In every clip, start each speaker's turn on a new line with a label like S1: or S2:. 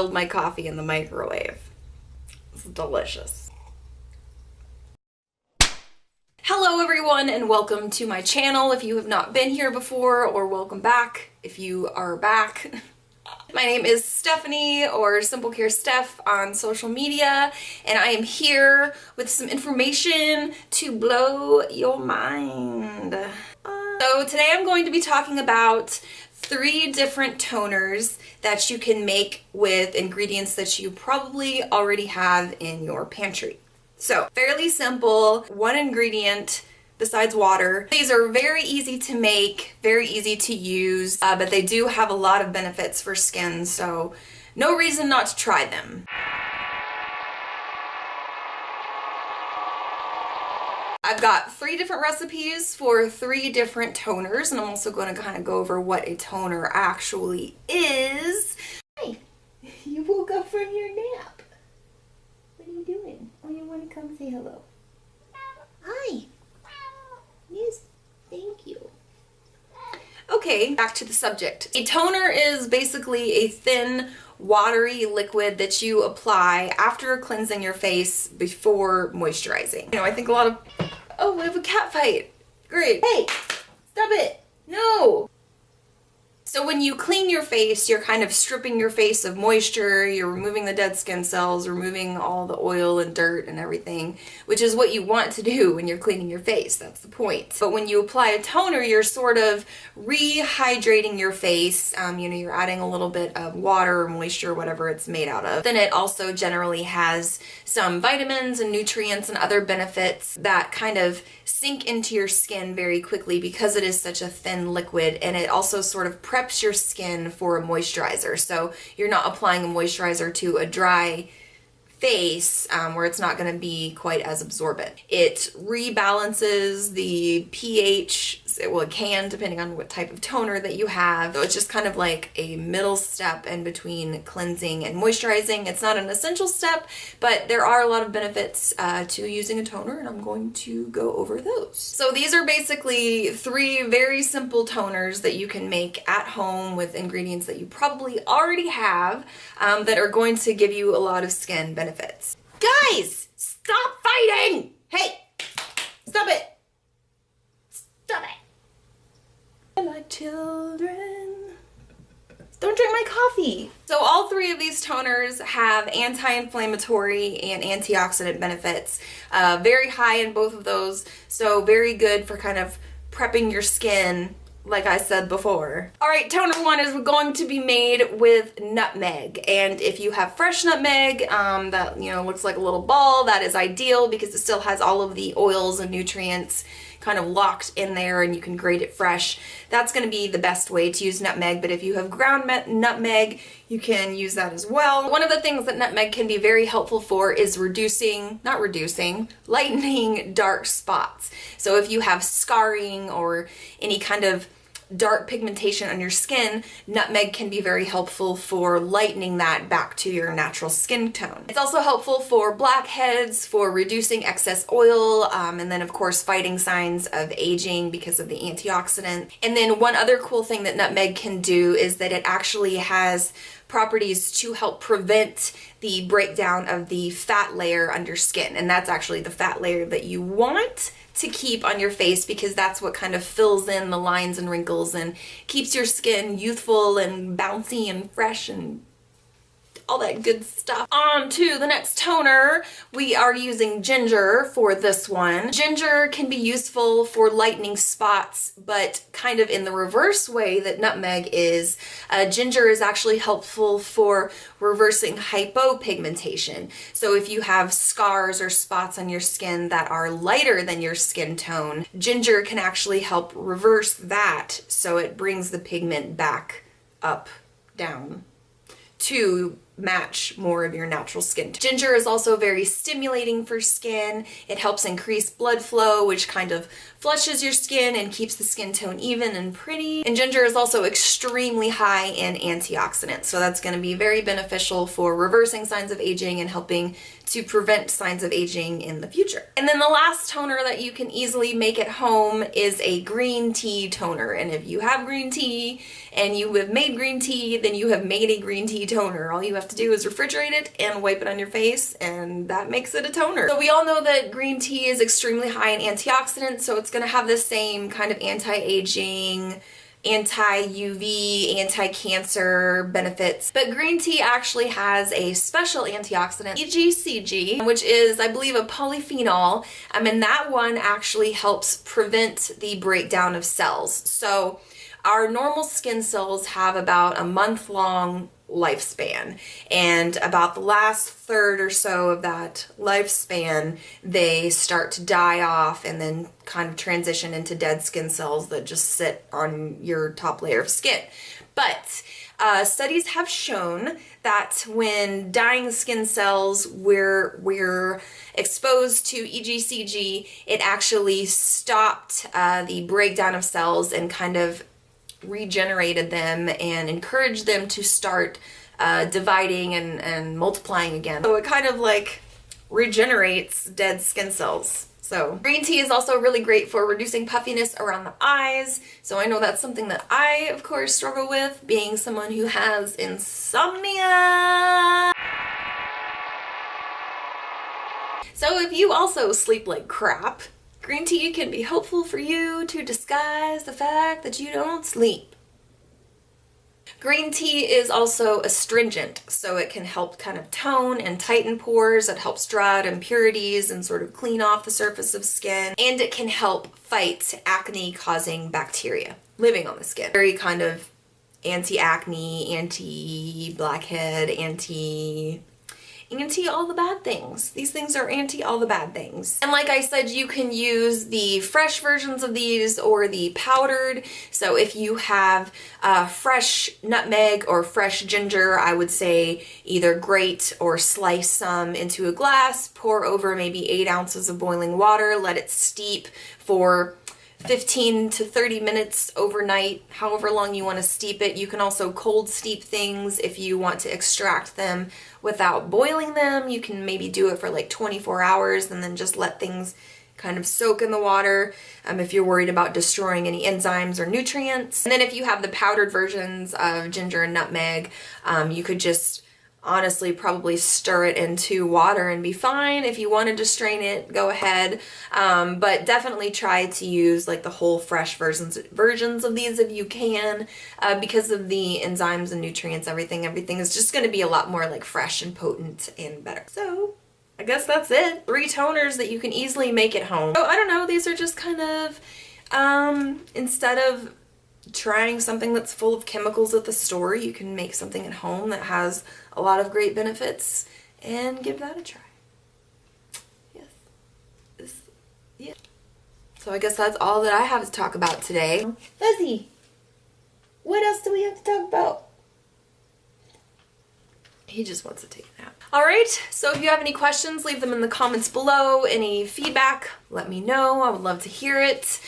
S1: boiled my coffee in the microwave. It's delicious. Hello everyone and welcome to my channel if you have not been here before, or welcome back if you are back. My name is Stephanie, or Simple Care Steph on social media, and I am here with some information to blow your mind. So today I'm going to be talking about 3 different toners that you can make with ingredients that you probably already have in your pantry. So fairly simple, 1 ingredient besides water. These are very easy to make, very easy to use, but they do have a lot of benefits for skin, so no reason not to try them. I've got 3 different recipes for 3 different toners, and I'm also going to kind of go over what a toner actually is. Hi, you woke up from your nap. What are you doing? Oh, you want to come say hello? Hi. Yes, thank you. Okay, back to the subject. A toner is basically a thin, watery liquid that you apply after cleansing your face before moisturizing. You know, I think a lot of... Oh, we have a cat fight. Great. Hey, stop it. No. So when you clean your face, you're kind of stripping your face of moisture, you're removing the dead skin cells, removing all the oil and dirt and everything, which is what you want to do when you're cleaning your face. That's the point. But when you apply a toner, you're sort of rehydrating your face. You know, you're adding a little bit of water or moisture, whatever it's made out of. Then it also generally has some vitamins and nutrients and other benefits that kind of sink into your skin very quickly because it is such a thin liquid, and it also sort of preps your skin for a moisturizer. So you're not applying a moisturizer to a dry face where it's not going to be quite as absorbent. It rebalances the pH, well, it can depending on what type of toner that you have. So it's just kind of like a middle step in between cleansing and moisturizing. It's not an essential step, but there are a lot of benefits to using a toner, and I'm going to go over those. So these are basically 3 very simple toners that you can make at home with ingredients that you probably already have that are going to give you a lot of skin benefits. Guys, stop fighting! Hey, stop it! Stop it! Like children. Don't drink my coffee. So all 3 of these toners have anti-inflammatory and antioxidant benefits. Very high in both of those, so very good for kind of prepping your skin, like I said before. Alright, toner 1 is going to be made with nutmeg, and if you have fresh nutmeg that, you know, looks like a little ball, that is ideal because it still has all of the oils and nutrients kind of locked in there, and you can grate it fresh. That's going to be the best way to use nutmeg, but if you have ground nutmeg, you can use that as well. One of the things that nutmeg can be very helpful for is lightening dark spots. So if you have scarring or any kind of dark pigmentation on your skin, nutmeg can be very helpful for lightening that back to your natural skin tone. It's also helpful for blackheads, for reducing excess oil, and then of course fighting signs of aging because of the antioxidant. And then one other cool thing that nutmeg can do is that it actually has properties to help prevent the breakdown of the fat layer under skin, and that's actually the fat layer that you want to keep on your face because that's what kind of fills in the lines and wrinkles and keeps your skin youthful and bouncy and fresh and all that good stuff. On to the next toner. We are using ginger for this one. Ginger can be useful for lightening spots, but kind of in the reverse way that nutmeg is. Ginger is actually helpful for reversing hypopigmentation. So if you have scars or spots on your skin that are lighter than your skin tone, ginger can actually help reverse that, so it brings the pigment back up, down, to match more of your natural skin tone. Ginger is also very stimulating for skin. It helps increase blood flow, which kind of flushes your skin and keeps the skin tone even and pretty. And ginger is also extremely high in antioxidants, so that's going to be very beneficial for reversing signs of aging and helping to prevent signs of aging in the future. And then the last toner that you can easily make at home is a green tea toner. And if you have green tea and you have made green tea, then you have made a green tea toner. All you have have to do is refrigerate it and wipe it on your face, and that makes it a toner. So we all know that green tea is extremely high in antioxidants, so it's gonna have the same kind of anti-aging, anti-UV, anti-cancer benefits. But green tea actually has a special antioxidant, EGCG, which is, I believe, a polyphenol, and that one actually helps prevent the breakdown of cells. So our normal skin cells have about a month-long lifespan, and about the last third or so of that lifespan they start to die off and then kind of transition into dead skin cells that just sit on your top layer of skin. But studies have shown that when dying skin cells we're exposed to EGCG, it actually stopped the breakdown of cells and kind of regenerated them and encouraged them to start dividing and multiplying again. So it kind of like regenerates dead skin cells. So green tea is also really great for reducing puffiness around the eyes. So I know that's something that I, of course, struggle with, being someone who has insomnia. So if you also sleep like crap, green tea can be helpful for you to disguise the fact that you don't sleep. Green tea is also astringent, so it can help kind of tone and tighten pores. It helps draw out impurities and sort of clean off the surface of skin. And it can help fight acne-causing bacteria living on the skin. Very kind of anti-acne, anti-blackhead, anti all the bad things. These things are anti all the bad things. And like I said, you can use the fresh versions of these or the powdered. So if you have fresh nutmeg or fresh ginger, I would say either grate or slice some into a glass, pour over maybe 8 ounces of boiling water, let it steep for 15 to 30 minutes overnight, however long you want to steep it. You can also cold steep things if you want to extract them without boiling them. You can maybe do it for like 24 hours and then just let things kind of soak in the water if you're worried about destroying any enzymes or nutrients. And then if you have the powdered versions of ginger and nutmeg, you could just honestly probably stir it into water and be fine. If you wanted to strain it, go ahead, but definitely try to use like the whole fresh versions of these if you can, because of the enzymes and nutrients. Everything is just going to be a lot more like fresh and potent and better. So I guess that's it. 3 toners that you can easily make at home. So I don't know, these are just kind of instead of trying something that's full of chemicals at the store, you can make something at home that has a lot of great benefits and give that a try. Yes. Yeah. So I guess that's all that I have to talk about today. Fuzzy, what else do we have to talk about? He just wants to take a nap. Alright, so if you have any questions, leave them in the comments below. Any feedback, let me know. I would love to hear it.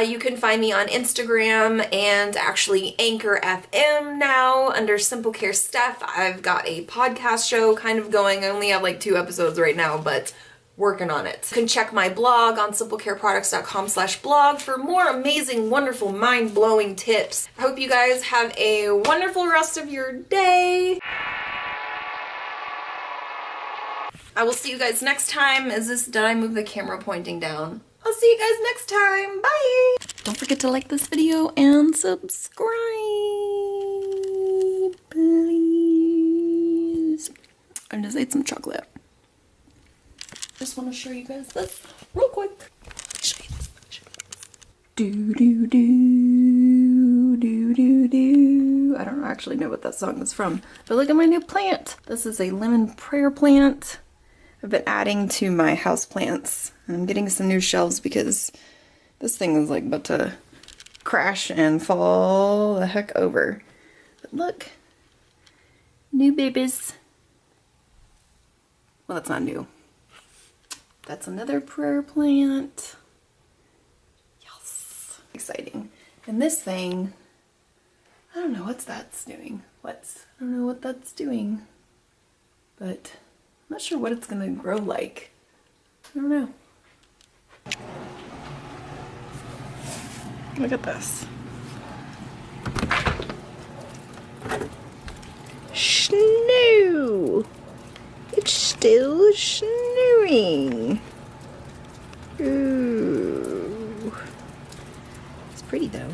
S1: You can find me on Instagram and actually Anchor FM now under Simple Care Steph. I've got a podcast show kind of going. I only have like 2 episodes right now, but working on it. You can check my blog on simplecareproducts.com/blog for more amazing, wonderful, mind-blowing tips. I hope you guys have a wonderful rest of your day. I will see you guys next time. Did I move the camera pointing down? I'll see you guys next time. Bye! Don't forget to like this video and subscribe, please. I just ate some chocolate. Just want to show you guys this real quick. Show you this. Do. I don't actually know what that song is from, but look at my new plant. This is a lemon prayer plant. I've been adding to my house plants, and I'm getting some new shelves because this thing is like about to crash and fall the heck over. But look, new babies. Well, that's not new. That's another prayer plant. Yes, exciting. And this thing, I don't know what that's doing. I don't know what that's doing, but I'm not sure what it's gonna grow like. I don't know. Look at this. Snow! still snoring. Ooh. It's pretty though.